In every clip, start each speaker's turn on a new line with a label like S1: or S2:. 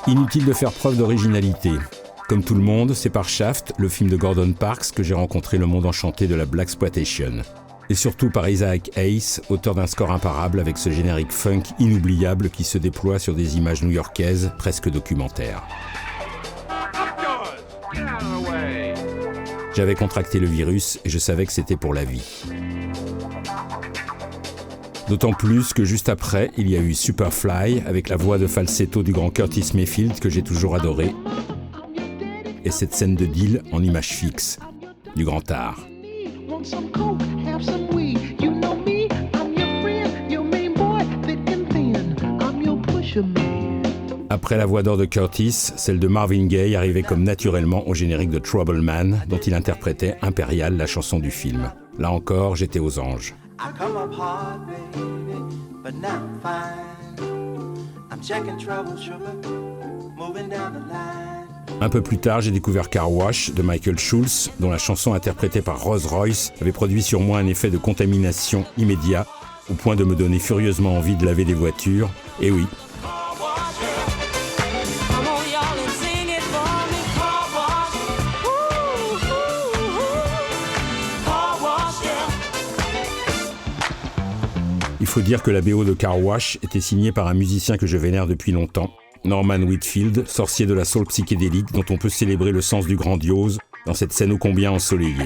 S1: Inutile de faire preuve d'originalité. Comme tout le monde, c'est par Shaft, le film de Gordon Parks, que j'ai rencontré le monde enchanté de la blaxploitation. Et surtout par Isaac Hayes, auteur d'un score imparable avec ce générique funk inoubliable qui se déploie sur des images new-yorkaises presque documentaires. J'avais contracté le virus et je savais que c'était pour la vie. D'autant plus que juste après, il y a eu Superfly avec la voix de falsetto du grand Curtis Mayfield que j'ai toujours adoré. Et cette scène de deal en image fixe, du grand art. Après la voix d'or de Curtis, celle de Marvin Gaye arrivait comme naturellement au générique de Trouble Man, dont il interprétait Imperial, la chanson du film. Là encore, j'étais aux anges. Un peu plus tard, j'ai découvert Car Wash de Michael Schultz, dont la chanson interprétée par Rolls-Royce avait produit sur moi un effet de contamination immédiat, au point de me donner furieusement envie de laver des voitures. Et oui. Il faut dire que la BO de Car Wash était signée par un musicien que je vénère depuis longtemps, Norman Whitfield, sorcier de la soul psychédélique dont on peut célébrer le sens du grandiose dans cette scène ô combien ensoleillée.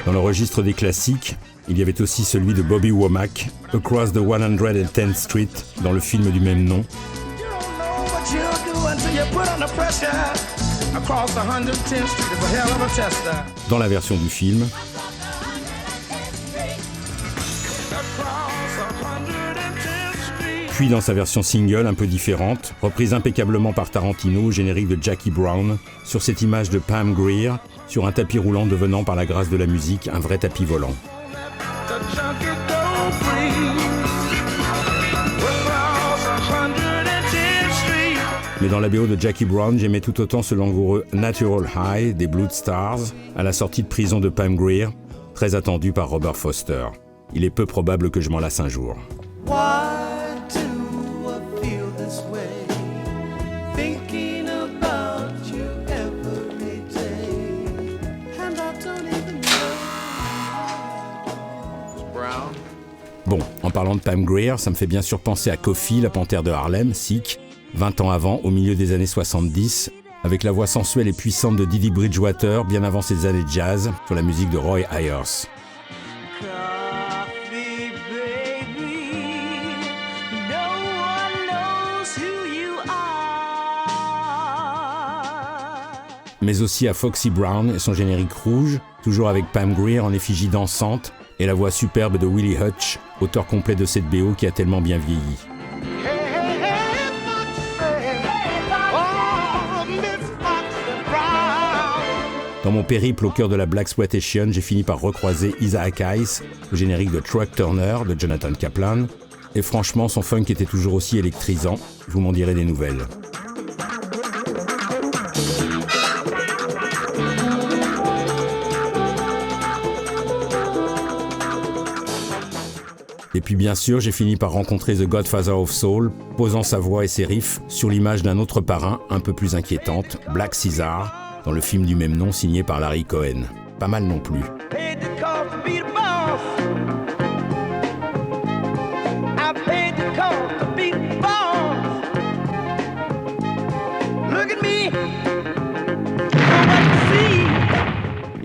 S1: Dans le registre des classiques, il y avait aussi celui de Bobby Womack, Across the 110th Street, dans le film du même nom. Dans la version du film. Puis dans sa version single un peu différente, reprise impeccablement par Tarantino au générique de Jackie Brown, sur cette image de Pam Grier, sur un tapis roulant devenant par la grâce de la musique un vrai tapis volant. Mais dans la BO de Jackie Brown, j'aimais tout autant ce langoureux Natural High des Blood Stars, à la sortie de prison de Pam Grier, très attendu par Robert Foster. Il est peu probable que je m'en lasse un jour. Bon, en parlant de Pam Grier, ça me fait bien sûr penser à Coffy, la panthère de Harlem, Sick, 20 ans avant, au milieu des années 70, avec la voix sensuelle et puissante de Didi Bridgewater, bien avant ses années jazz, sur la musique de Roy Ayers. Mais aussi à Foxy Brown et son générique rouge, toujours avec Pam Grier en effigie dansante, et la voix superbe de Willie Hutch, auteur complet de cette BO qui a tellement bien vieilli. Dans mon périple au cœur de la blaxploitation, j'ai fini par recroiser Isaac Hayes, le générique de Truck Turner de Jonathan Kaplan, et franchement son funk était toujours aussi électrisant, je vous m'en dirai des nouvelles. Et puis bien sûr, j'ai fini par rencontrer The Godfather of Soul, posant sa voix et ses riffs sur l'image d'un autre parrain un peu plus inquiétante, Black Caesar, dans le film du même nom signé par Larry Cohen. Pas mal non plus.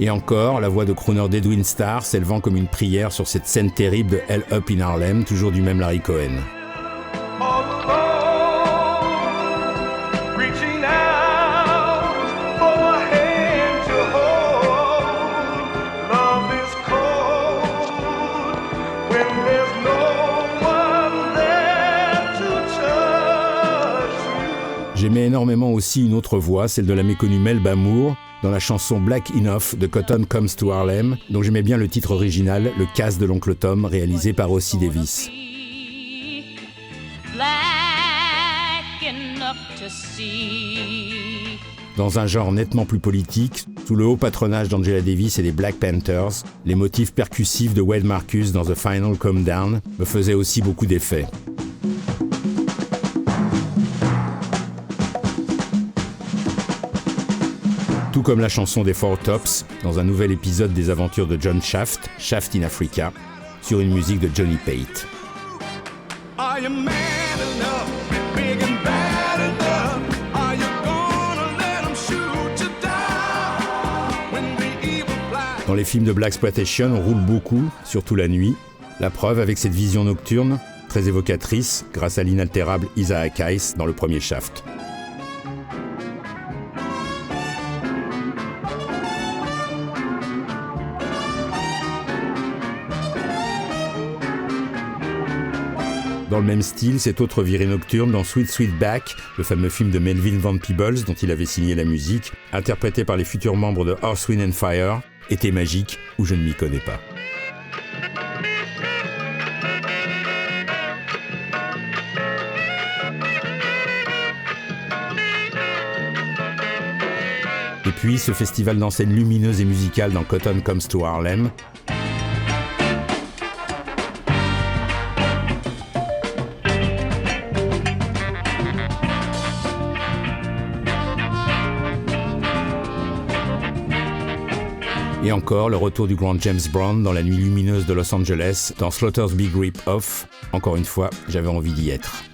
S1: Et encore, la voix de crooner d'Edwin Starr s'élevant comme une prière sur cette scène terrible de Hell Up in Harlem, toujours du même Larry Cohen. J'aimais énormément aussi une autre voix, celle de la méconnue Melba Moore, dans la chanson Black Enough de Cotton Comes to Harlem, dont j'aimais bien le titre original, Le Casse de l'Oncle Tom, réalisé par Ossie Davis. Dans un genre nettement plus politique, sous le haut patronage d'Angela Davis et des Black Panthers, les motifs percussifs de Wade Marcus dans The Final Calm Down me faisaient aussi beaucoup d'effet. Tout comme la chanson des Four Tops dans un nouvel épisode des aventures de John Shaft, Shaft in Africa, sur une musique de Johnny Pate. Dans les films de Blaxploitation, on roule beaucoup, surtout la nuit. La preuve avec cette vision nocturne, très évocatrice, grâce à l'inaltérable Isaac Hayes dans le premier Shaft. Dans le même style, cette autre virée nocturne dans Sweet Sweetback, le fameux film de Melvin Van Peebles dont il avait signé la musique, interprété par les futurs membres de Earth, Wind and Fire, était magique ou je ne m'y connais pas. Et puis ce festival d'enseignes lumineuses et musicales dans Cotton Comes to Harlem, et encore le retour du grand James Brown dans la nuit lumineuse de Los Angeles, dans Slaughter's Big Rip Off. Encore une fois, j'avais envie d'y être.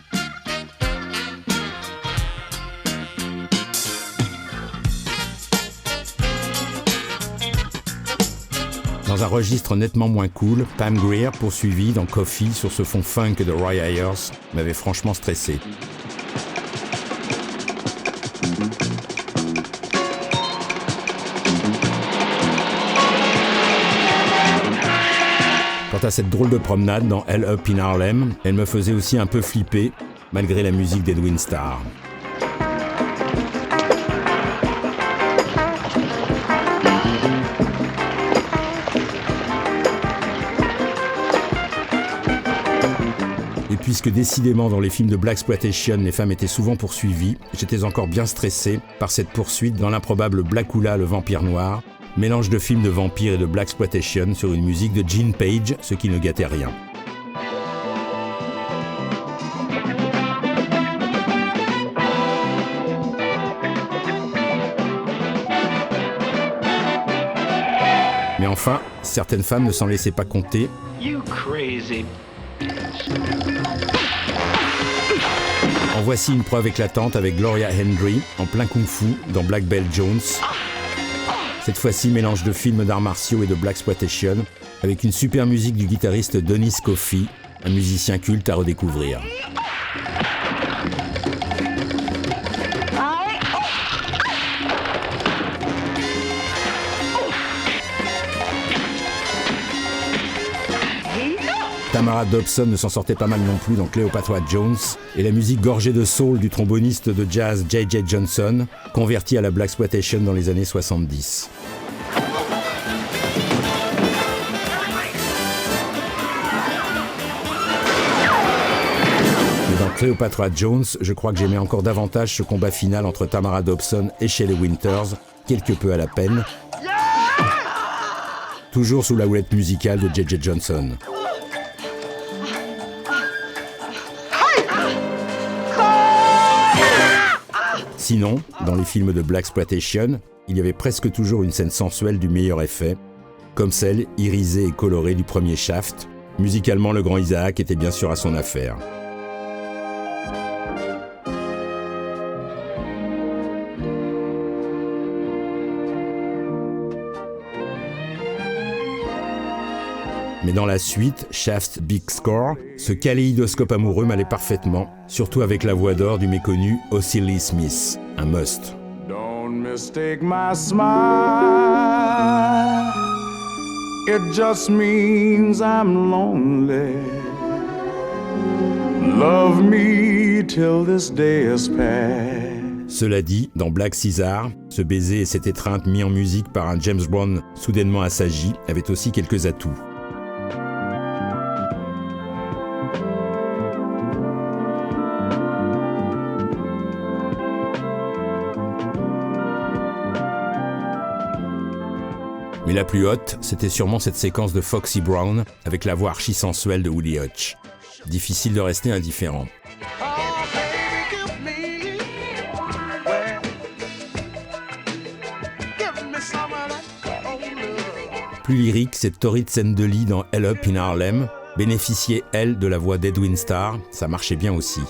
S1: Dans un registre nettement moins cool, Pam Grier, poursuivie dans Coffee sur ce fond funk de Roy Ayers, m'avait franchement stressé. Quant à cette drôle de promenade dans Hell Up in Harlem, elle me faisait aussi un peu flipper, malgré la musique d'Edwin Starr. Et puisque décidément dans les films de Blaxploitation, les femmes étaient souvent poursuivies, j'étais encore bien stressé par cette poursuite dans l'improbable Blacula, le vampire noir, mélange de films de vampires et de Blaxploitation sur une musique de Gene Page, ce qui ne gâtait rien. Mais enfin, certaines femmes ne s'en laissaient pas compter. You crazy. En voici une preuve éclatante avec Gloria Hendry, en plein kung-fu, dans Black Belt Jones. Cette fois-ci, mélange de films d'arts martiaux et de Blaxploitation, avec une super musique du guitariste Donny Scoffey, un musicien culte à redécouvrir. Tamara Dobson ne s'en sortait pas mal non plus dans Cleopatra Jones, et la musique gorgée de soul du tromboniste de jazz J.J. Johnson, converti à la Blaxploitation dans les années 70. Mais dans Cleopatra Jones, je crois que j'aimais encore davantage ce combat final entre Tamara Dobson et Shelley Winters, quelque peu à la peine, toujours sous la houlette musicale de J.J. Johnson. Sinon, dans les films de Blaxploitation, il y avait presque toujours une scène sensuelle du meilleur effet, comme celle irisée et colorée du premier Shaft. Musicalement, le grand Isaac était bien sûr à son affaire. Mais dans la suite, Shaft's Big Score, ce kaléidoscope amoureux m'allait parfaitement, surtout avec la voix d'or du méconnu Ossie Lee Smith, un must. Don't mistake my smile, it just means I'm lonely. Love me till this day is past. Cela dit, dans Black Caesar, ce baiser et cette étreinte mis en musique par un James Brown soudainement assagi avaient aussi quelques atouts. la plus haute, c'était sûrement cette séquence de Foxy Brown avec la voix archi-sensuelle de Woody Hutch. Difficile de rester indifférent. Plus lyrique, cette torride scène de lit dans Hell Up in Harlem bénéficiait, elle, de la voix d'Edwin Starr, ça marchait bien aussi.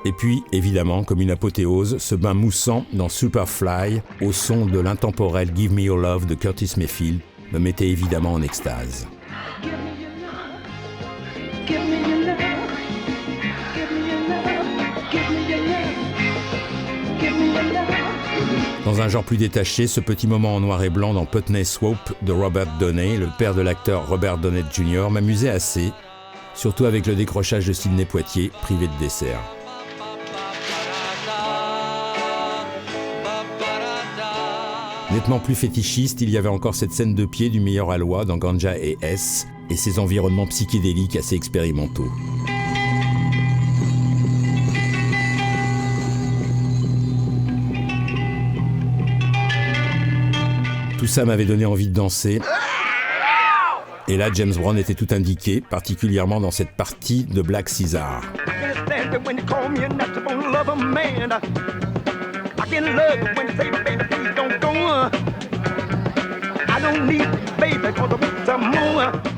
S1: Et puis, évidemment, comme une apothéose, ce bain moussant dans Superfly, au son de l'intemporel Give Me Your Love de Curtis Mayfield, me mettait évidemment en extase. Dans un genre plus détaché, ce petit moment en noir et blanc dans Putney Swope de Robert Downey, le père de l'acteur Robert Downey Jr., m'amusait assez, surtout avec le décrochage de Sidney Poitier, privé de dessert. Nettement plus fétichiste, il y avait encore cette scène de pied du meilleur Aloi dans Ganja et S, et ses environnements psychédéliques assez expérimentaux. Tout ça m'avait donné envie de danser. Et là, James Brown était tout indiqué, particulièrement dans cette partie de Black Caesar.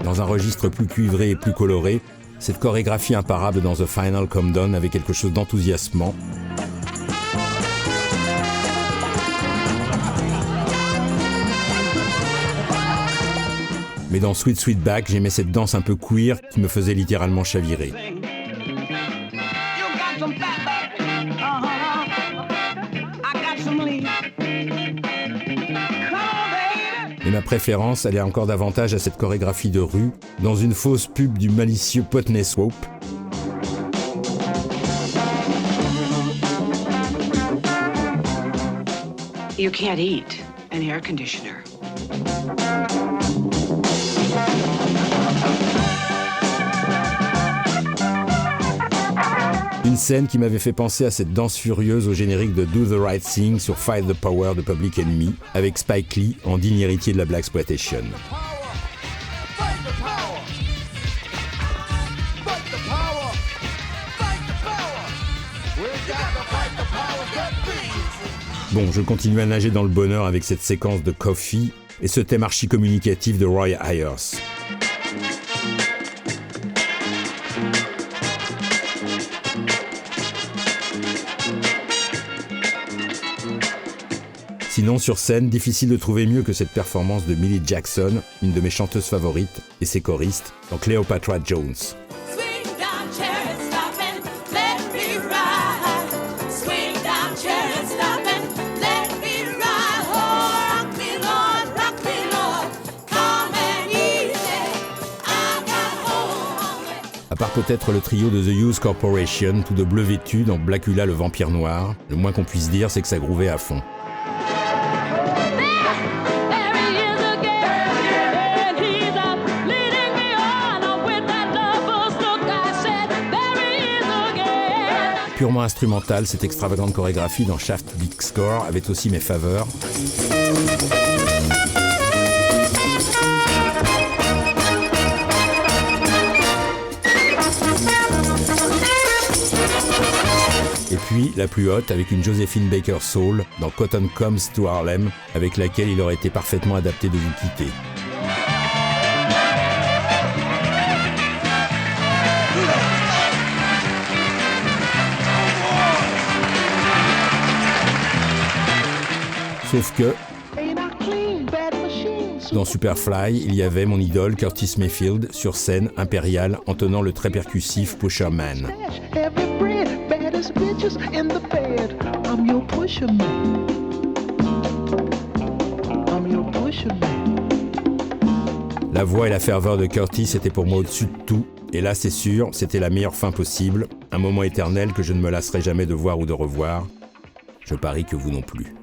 S1: Dans un registre plus cuivré et plus coloré, cette chorégraphie imparable dans The Final Countdown avait quelque chose d'enthousiasmant. Mais dans Sweet Sweetback, j'aimais cette danse un peu queer qui me faisait littéralement chavirer. Mais ma préférence allait encore davantage à cette chorégraphie de rue, dans une fausse pub du malicieux Putney Swope.
S2: You can't eat an air conditioner.
S1: Une scène qui m'avait fait penser à cette danse furieuse au générique de Do the Right Thing sur Fight the Power de Public Enemy, avec Spike Lee en digne héritier de la Blaxploitation. Bon, je continue à nager dans le bonheur avec cette séquence de Coffee et ce thème archi-communicatif de Roy Ayers. Sinon, sur scène, difficile de trouver mieux que cette performance de Millie Jackson, une de mes chanteuses favorites, et ses choristes, dans Cleopatra Jones. À part peut-être le trio de The Hughes Corporation, tout de bleu vêtu dans Blackula le vampire noir, le moins qu'on puisse dire, c'est que ça grouvait à fond. Purement instrumentale, cette extravagante chorégraphie dans Shaft Big Score avait aussi mes faveurs. Et puis la plus haute avec une Josephine Baker Soul dans Cotton Comes to Harlem, avec laquelle il aurait été parfaitement adapté de vous quitter. Sauf que, dans Superfly, il y avait mon idole Curtis Mayfield sur scène impériale en tenant le très percussif Pusher Man. La voix et la ferveur de Curtis étaient pour moi au-dessus de tout, et là c'est sûr, c'était la meilleure fin possible, un moment éternel que je ne me lasserai jamais de voir ou de revoir. Je parie que vous non plus.